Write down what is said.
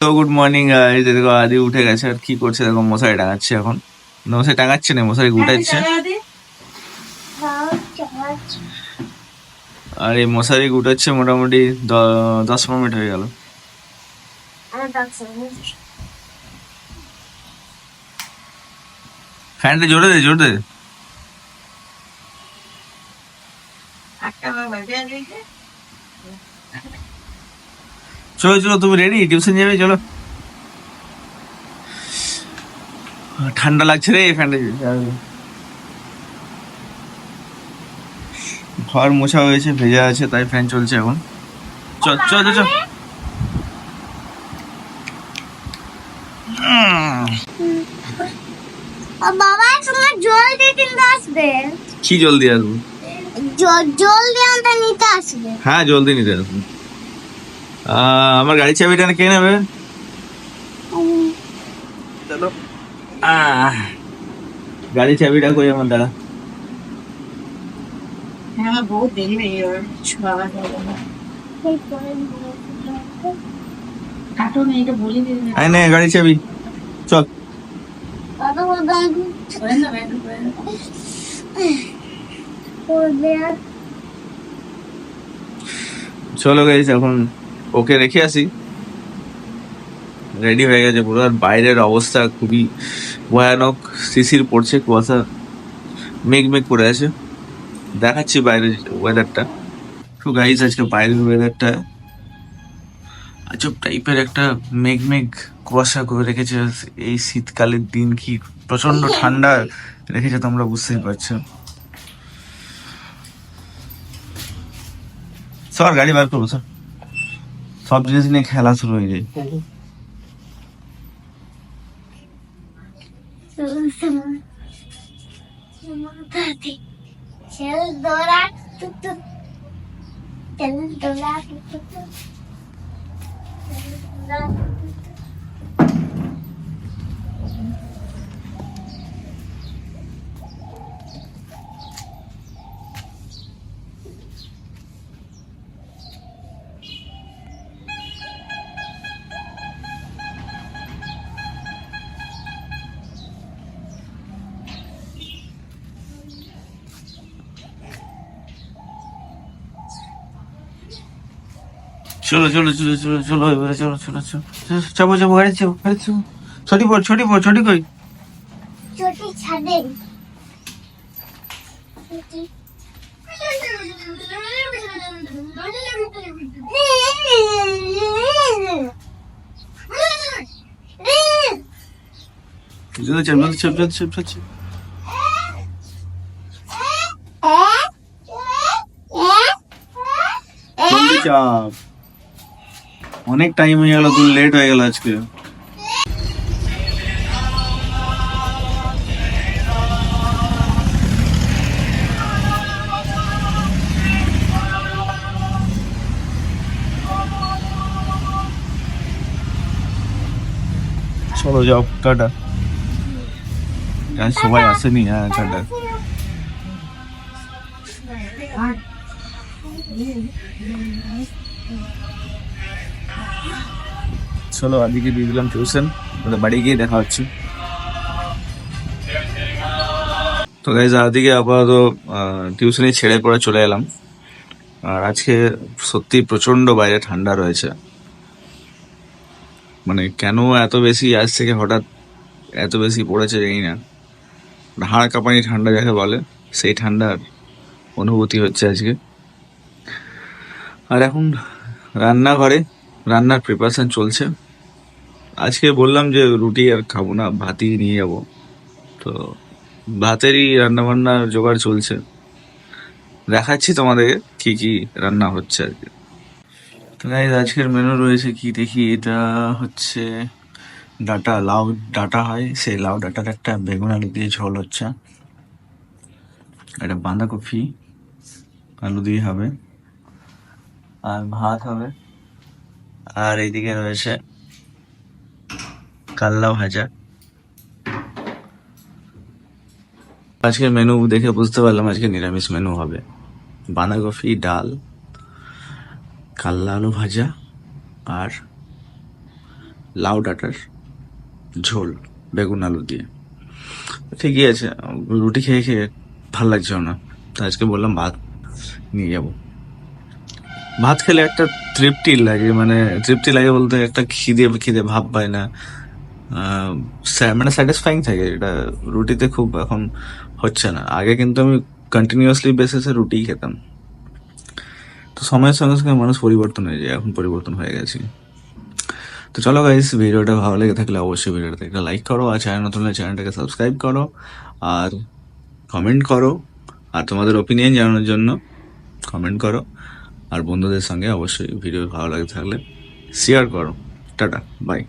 তো good morning guys, দেখো আদি উঠে গেছে। আর কি করছে দেখো, মশারি টাঙাচ্ছে এখন। না, মশারি টাঙাচ্ছে না, মশারি গুটাচ্ছে। আর এই মশারি গুটাচ্ছে মোটামুটি 10-15 মিনিট হয়ে গেল। ফ্যানটা জোরে দে, জোরে দে। চলো চলো, তুমি রেডি? টিউশন যাবে, চলো। ঠান্ডা লাগছে রে, ফ্যানটা ঘর মোছা হয়েছে, ভেজা আছে, তাই ফ্যান চলছে এখন। চল চল চল। বাবা তোমার জল দিতে আসবে। কি জল দিয়ে আসবো? জল দিয়ে নিতে আসবে। হ্যাঁ, জলদি নিতে আসবো। আমার গাড়ি চাবিটা কে নেবে? চলো। গাড়ি চাবিটা কই আমার? দাঁড়া। হ্যাঁ, বহুত দেরি হয়ে গেল। কাটো না, এটা বলে দিন। আয় নে গাড়ি চাবি, চল। চলো গাইস, এখন ওকে রেখে আসি। রেডি হয়ে গেছে পুরো। আর বাইরের অবস্থা খুবই ভয়ানক, শিশির পড়ছে, কুয়াশা মেঘ মেঘ করে আছে। দেখাচ্ছি বাইরের ওয়েদারটা। তো গাইস, আজকে বাইরের ওয়েদারটা আজব টাইপের, একটা মেঘ মেঘ কুয়াশা করে রেখেছে। এই শীতকালের দিন কি প্রচন্ড ঠান্ডা রেখেছে, তোমরা বুঝতেই পারছো। সর, গাড়ি বার করবো স্যার। সব জিনিস নিয়ে খেলা শুরু হয়ে যায়। চল দৌড়া টুক চল দৌড়া টুক চলো চলো চলো চলো চলো, এবারে চলো চলো চলো। চাপো চাপো, গাড়ি চাপো, গাড়ি চাপো। ছটি পড়, ছটি পড়, ছটি কই? চটি ছাদে জলদি চাপ, জলদি চাপ, জলদি চাপ, জলদি চাপ। জলদি চাপ, অনেক টাইম হয়ে গেল, তুই লেট হয়ে গেল আজকে। চলো যাও, টাটা। আজ সবাই আসেনি, হ্যাঁ টাটা। চলো, আদিকে দিয়ে দিলাম টিউশন, বাড়ি গিয়ে দেখা হচ্ছে। তো গাইজ, আদিকে আপাতত টিউশনি ছেড়ে পড়ে চলে এলাম। আর আজকে সত্যি প্রচন্ড বাইরে ঠান্ডা রয়েছে। মানে কেন এত বেশি, আজ থেকে হঠাৎ এত বেশি পড়েছে জানি না। হাড় কাঁপানি ঠান্ডা যাকে বলে, সেই ঠান্ডার অনুভূতি হচ্ছে আজকে। আর এখন রান্নাঘরে রান্নার প্রিপারেশন চলছে। আজকে বললাম যে রুটি আর খাবো না, ভাতই নিয়ে যাবো। তো ভাতেরই রান্না বান্নার জোগাড় চলছে। দেখাচ্ছি তোমাদেরকে কি কি রান্না হচ্ছে আর কি। তো গাইস, আজকের মেনু রয়েছে কি দেখি। এটা হচ্ছে ডাটা, লাউ ডাটা হয়, সেই লাউ ডাটার একটা বেগুন আলু দিয়ে ঝোল হচ্ছে। এটা বাঁধাকপি আলু দিয়ে হবে, আর ভাত হবে। আর এইদিকে রয়েছে কাল্লা ভাজা। আজকের মেনু দেখে বুঝতে পারলাম আজকে নিরামিষ মেনু হবে। বাঁধাকপি, ডাল, কাল্লা আলু ভাজা আর লাউ ডাঁটার ঝোল বেগুন আলু দিয়ে। ঠিকই আছে, রুটি খেয়ে খেয়ে ভাল লাগছিল না, তো আজকে বললাম ভাত নিয়ে যাব। ভাত খেলে একটা তৃপ্তি লাগে, মানে তৃপ্তি লাগে বলতে একটা খিদে খিদে ভাব পায় না, মানে স্যাটিসফাইং থাকে। এটা রুটিতে খুব এখন হচ্ছে না। আগে কিন্তু আমি কন্টিনিউয়াসলি বেসিসে রুটিই খেতাম। তো সময়ের সঙ্গে সঙ্গে মানুষ পরিবর্তন হয়ে যায়, এখন পরিবর্তন হয়ে গেছে। তো চলো গাইস, ভিডিওটা ভালো লেগে থাকলে অবশ্যই ভিডিওটাতে একটা লাইক করো, আর চ্যানেল নতুন হলে চ্যানেলটাকে সাবস্ক্রাইব করো, আর কমেন্ট করো, আর তোমাদের ওপিনিয়ন জানানোর জন্য কমেন্ট করো, আর বন্ধুদের সঙ্গে অবশ্যই ভিডিও ভালো লাগে থাকলে শেয়ার করো। Ta-ta, by.